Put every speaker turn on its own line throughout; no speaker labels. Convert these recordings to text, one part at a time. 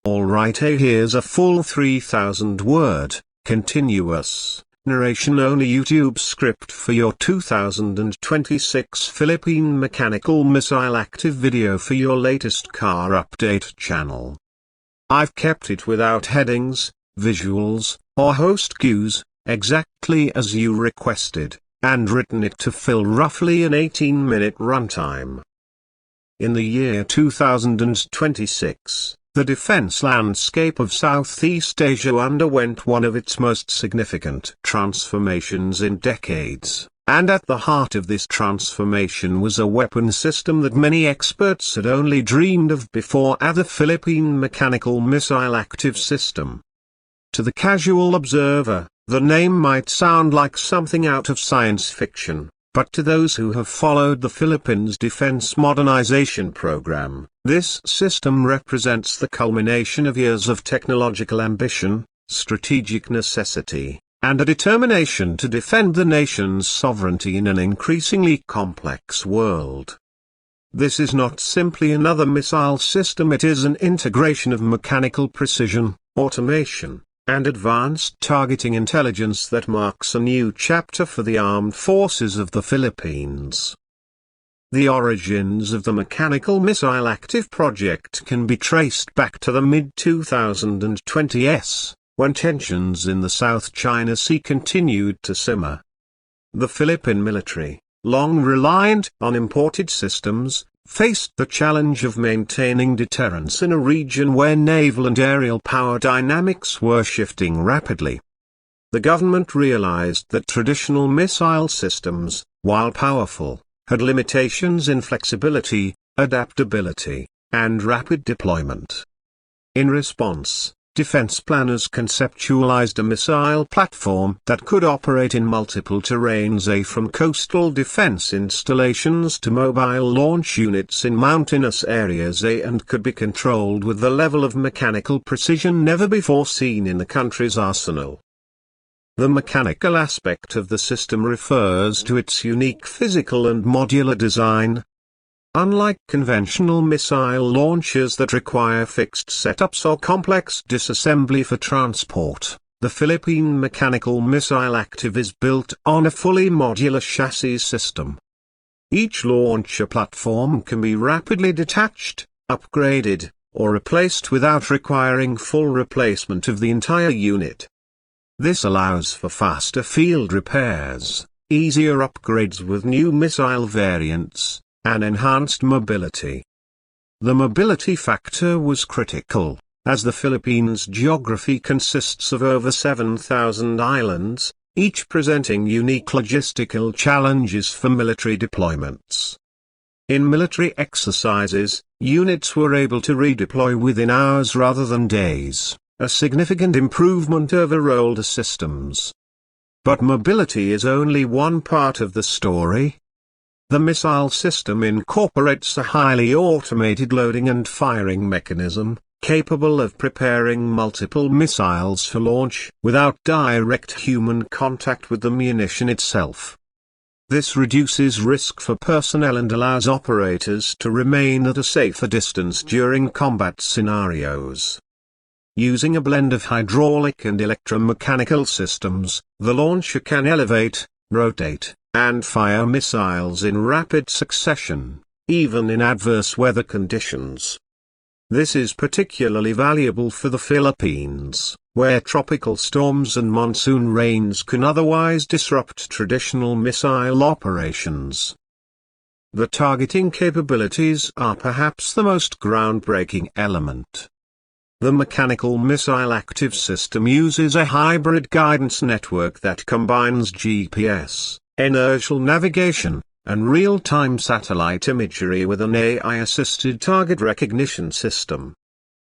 Alright, here's a full 3,000-word, continuous, narration-only YouTube script for your 2026 Philippine Mechanical Missile Active video for your latest car update channel. I've kept it without headings, visuals, or host cues, exactly as you requested, and written it to fill roughly an 18-minute runtime. In the year 2026, the defense landscape of Southeast Asia underwent one of its most significant transformations in decades, and at the heart of this transformation was a weapon system that many experts had only dreamed of before: the Philippine Mechanical Missile Active system. To the casual observer, the name might sound like something out of science fiction, but to those who have followed the Philippines' defense modernization program, this system represents the culmination of years of technological ambition, strategic necessity, and a determination to defend the nation's sovereignty in an increasingly complex world. This is not simply another missile system, it is an integration of mechanical precision, automation, and advanced targeting intelligence that marks a new chapter for the armed forces of the Philippines. The origins of the Mechanical Missile Active project can be traced back to the mid-2020s, when tensions in the South China Sea continued to simmer. The Philippine military, long reliant on imported systems, faced the challenge of maintaining deterrence in a region where naval and aerial power dynamics were shifting rapidly. The government realized that traditional missile systems, while powerful, had limitations in flexibility, adaptability, and rapid deployment. In response, defense planners conceptualized a missile platform that could operate in multiple terrains, from coastal defense installations to mobile launch units in mountainous areas, and could be controlled with the level of mechanical precision never before seen in the country's arsenal. The mechanical aspect of the system refers to its unique physical and modular design. Unlike conventional missile launchers that require fixed setups or complex disassembly for transport, the Philippine Mechanical Missile Active is built on a fully modular chassis system. Each launcher platform can be rapidly detached, upgraded, or replaced without requiring full replacement of the entire unit. This allows for faster field repairs, easier upgrades with new missile variants, and enhanced mobility. The mobility factor was critical, as the Philippines' geography consists of over 7,000 islands, each presenting unique logistical challenges for military deployments. In military exercises, units were able to redeploy within hours rather than days, a significant improvement over older systems. But mobility is only one part of the story. The missile system incorporates a highly automated loading and firing mechanism, capable of preparing multiple missiles for launch without direct human contact with the munition itself. This reduces risk for personnel and allows operators to remain at a safer distance during combat scenarios. Using a blend of hydraulic and electromechanical systems, the launcher can elevate, rotate, and fire missiles in rapid succession, even in adverse weather conditions. This is particularly valuable for the Philippines, where tropical storms and monsoon rains can otherwise disrupt traditional missile operations. The targeting capabilities are perhaps the most groundbreaking element. The Mechanical Missile Active system uses a hybrid guidance network that combines GPS, inertial navigation, and real-time satellite imagery with an AI-assisted target recognition system.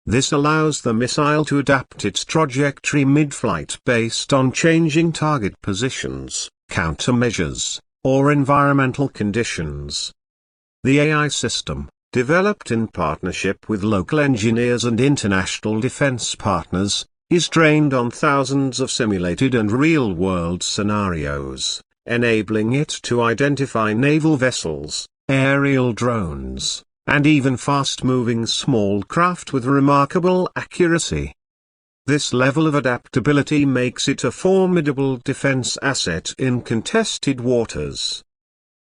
This allows the missile to adapt its trajectory mid-flight based on changing target positions, countermeasures, or environmental conditions. The AI system, developed in partnership with local engineers and international defense partners, is trained on thousands of simulated and real-world scenarios, enabling it to identify naval vessels, aerial drones, and even fast-moving small craft with remarkable accuracy. This level of adaptability makes it a formidable defense asset in contested waters.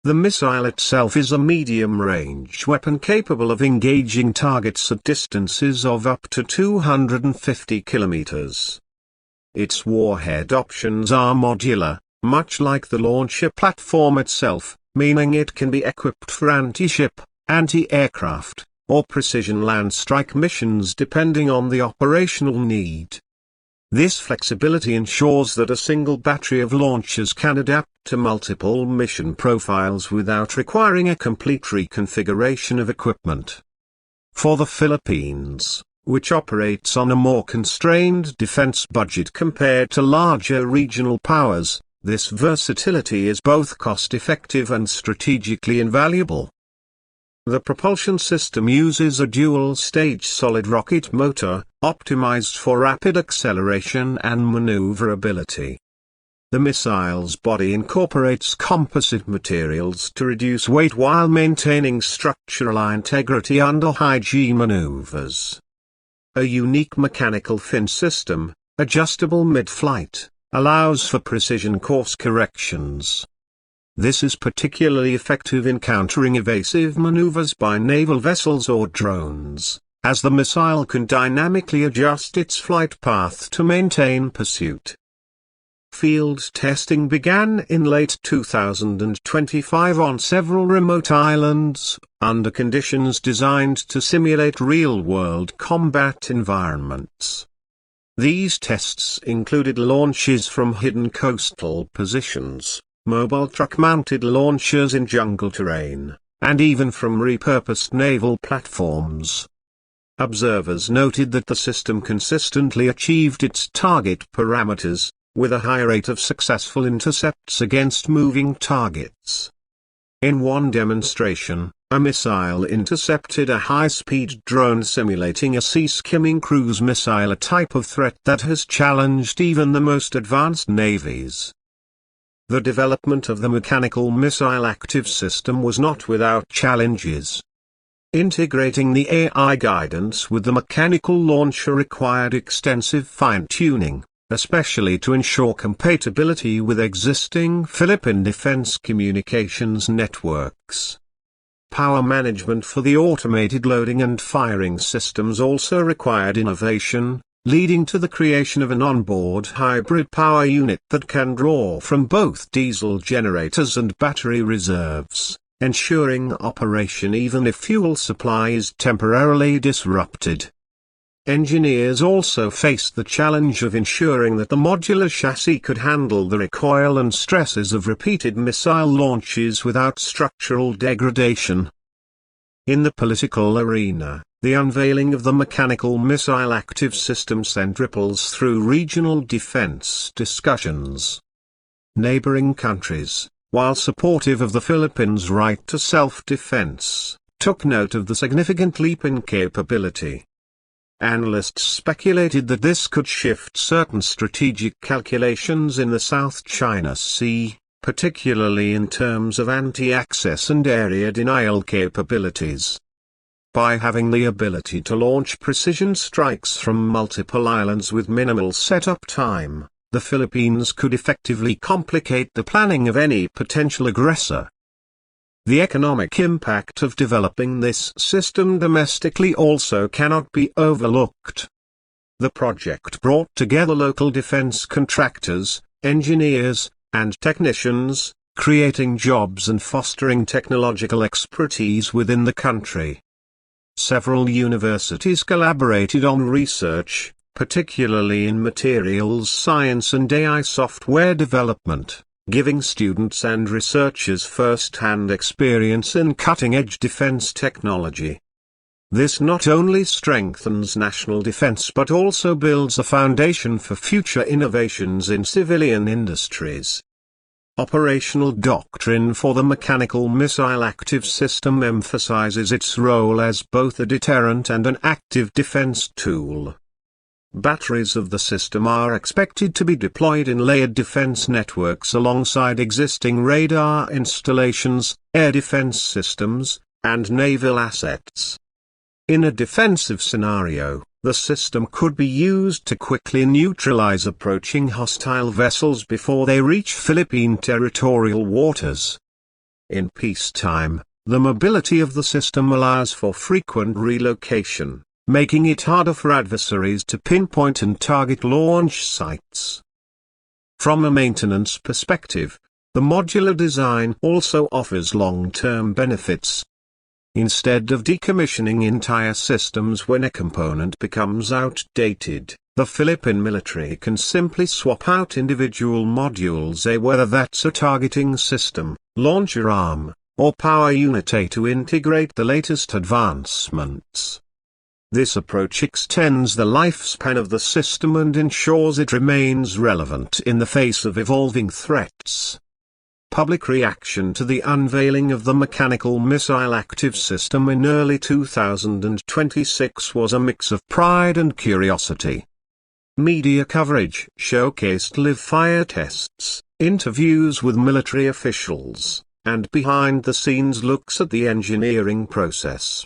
The missile itself is a medium-range weapon capable of engaging targets at distances of up to 250 kilometers. Its warhead options are modular, much like the launcher platform itself, meaning it can be equipped for anti-ship, anti-aircraft, or precision land strike missions depending on the operational need. This flexibility ensures that a single battery of launchers can adapt to multiple mission profiles without requiring a complete reconfiguration of equipment. For the Philippines, which operates on a more constrained defense budget compared to larger regional powers, this versatility is both cost-effective and strategically invaluable. The propulsion system uses a dual-stage solid rocket motor, optimized for rapid acceleration and maneuverability. The missile's body incorporates composite materials to reduce weight while maintaining structural integrity under high-G maneuvers. A unique mechanical fin system, adjustable mid-flight, allows for precision course corrections. This is particularly effective in countering evasive maneuvers by naval vessels or drones, as the missile can dynamically adjust its flight path to maintain pursuit. Field testing began in late 2025 on several remote islands, under conditions designed to simulate real-world combat environments. These tests included launches from hidden coastal positions, mobile truck-mounted launchers in jungle terrain, and even from repurposed naval platforms. Observers noted that the system consistently achieved its target parameters, with a high rate of successful intercepts against moving targets. In one demonstration, a missile intercepted a high-speed drone simulating a sea-skimming cruise missile, a type of threat that has challenged even the most advanced navies. The development of the Mechanical Missile Active system was not without challenges. Integrating the AI guidance with the mechanical launcher required extensive fine-tuning, especially to ensure compatibility with existing Philippine defense communications networks. Power management for the automated loading and firing systems also required innovation, leading to the creation of an onboard hybrid power unit that can draw from both diesel generators and battery reserves, ensuring operation even if fuel supply is temporarily disrupted. Engineers also faced the challenge of ensuring that the modular chassis could handle the recoil and stresses of repeated missile launches without structural degradation. In the political arena, the unveiling of the Mechanical Missile Active system sent ripples through regional defense discussions. Neighboring countries, while supportive of the Philippines' right to self-defense, took note of the significant leap in capability. Analysts speculated that this could shift certain strategic calculations in the South China Sea, particularly in terms of anti-access and area denial capabilities. By having the ability to launch precision strikes from multiple islands with minimal setup time, the Philippines could effectively complicate the planning of any potential aggressor. The economic impact of developing this system domestically also cannot be overlooked. The project brought together local defense contractors, engineers, and technicians, creating jobs and fostering technological expertise within the country. Several universities collaborated on research, particularly in materials science and AI software development, giving students and researchers first-hand experience in cutting-edge defense technology. This not only strengthens national defense but also builds a foundation for future innovations in civilian industries. Operational doctrine for the Mechanical Missile Active system emphasizes its role as both a deterrent and an active defense tool. Batteries of the system are expected to be deployed in layered defense networks alongside existing radar installations, air defense systems, and naval assets. In a defensive scenario, the system could be used to quickly neutralize approaching hostile vessels before they reach Philippine territorial waters. In peacetime, the mobility of the system allows for frequent relocation, making it harder for adversaries to pinpoint and target launch sites. From a maintenance perspective, the modular design also offers long-term benefits. Instead of decommissioning entire systems when a component becomes outdated, the Philippine military can simply swap out individual modules, whether that's a targeting system, launcher arm, or power unit to integrate the latest advancements. This approach extends the lifespan of the system and ensures it remains relevant in the face of evolving threats. Public reaction to the unveiling of the Mechanical Missile Active system in early 2026 was a mix of pride and curiosity. Media coverage showcased live-fire tests, interviews with military officials, and behind-the-scenes looks at the engineering process.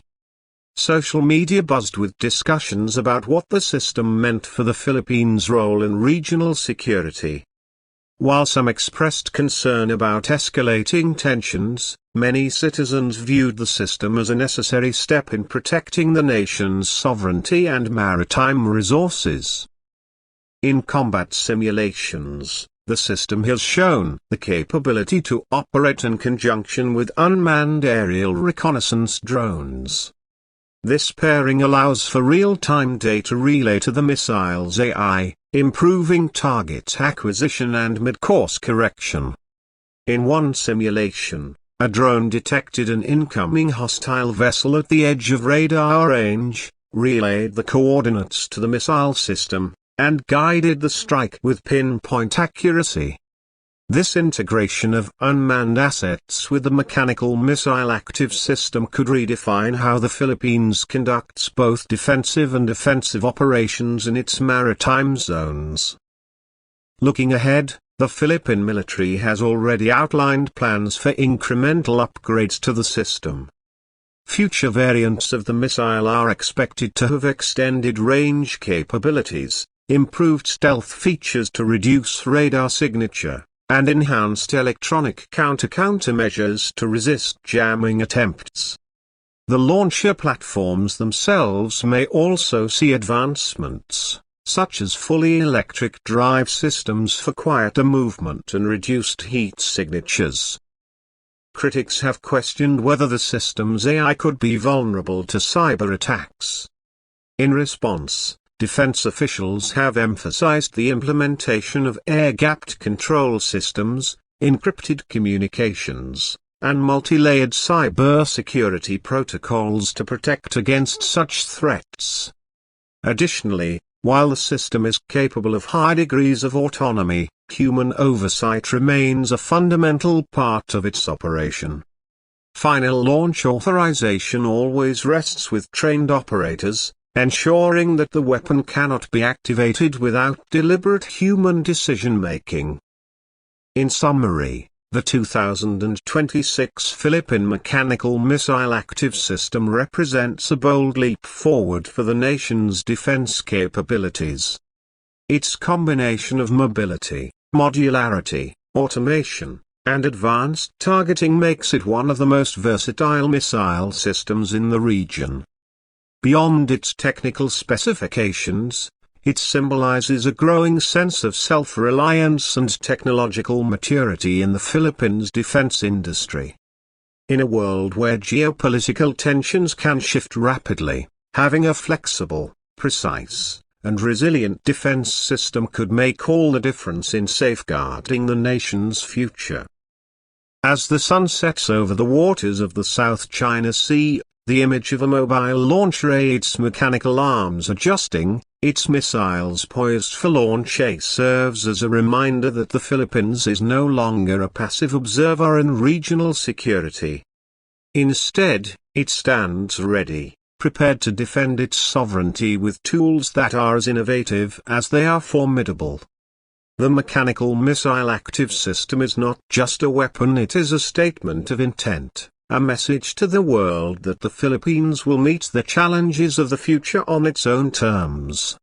Social media buzzed with discussions about what the system meant for the Philippines' role in regional security. While some expressed concern about escalating tensions, many citizens viewed the system as a necessary step in protecting the nation's sovereignty and maritime resources. In combat simulations, the system has shown the capability to operate in conjunction with unmanned aerial reconnaissance drones. This pairing allows for real-time data relay to the missile's AI, improving target acquisition and mid-course correction. In one simulation, a drone detected an incoming hostile vessel at the edge of radar range, relayed the coordinates to the missile system, and guided the strike with pinpoint accuracy. This integration of unmanned assets with the Mechanical Missile Active system could redefine how the Philippines conducts both defensive and offensive operations in its maritime zones. Looking ahead, the Philippine military has already outlined plans for incremental upgrades to the system. Future variants of the missile are expected to have extended range capabilities, improved stealth features to reduce radar signature, and enhanced electronic countermeasures to resist jamming attempts. The launcher platforms themselves may also see advancements, such as fully electric drive systems for quieter movement and reduced heat signatures. Critics have questioned whether the system's AI could be vulnerable to cyber attacks. In response, defense officials have emphasized the implementation of air-gapped control systems, encrypted communications, and multi-layered cybersecurity protocols to protect against such threats. Additionally, while the system is capable of high degrees of autonomy, human oversight remains a fundamental part of its operation. Final launch authorization always rests with trained operators, ensuring that the weapon cannot be activated without deliberate human decision-making. In summary, the 2026 Philippine Mechanical Missile Active system represents a bold leap forward for the nation's defense capabilities. Its combination of mobility, modularity, automation, and advanced targeting makes it one of the most versatile missile systems in the region. Beyond its technical specifications, it symbolizes a growing sense of self-reliance and technological maturity in the Philippines' defense industry. In a world where geopolitical tensions can shift rapidly, having a flexible, precise, and resilient defense system could make all the difference in safeguarding the nation's future. As the sun sets over the waters of the South China Sea, the image of a mobile launcher, its mechanical arms adjusting, its missiles poised for launch, serves as a reminder that the Philippines is no longer a passive observer in regional security. Instead, it stands ready, prepared to defend its sovereignty with tools that are as innovative as they are formidable. The Mechanical Missile Active system is not just a weapon, it is a statement of intent, a message to the world that the Philippines will meet the challenges of the future on its own terms.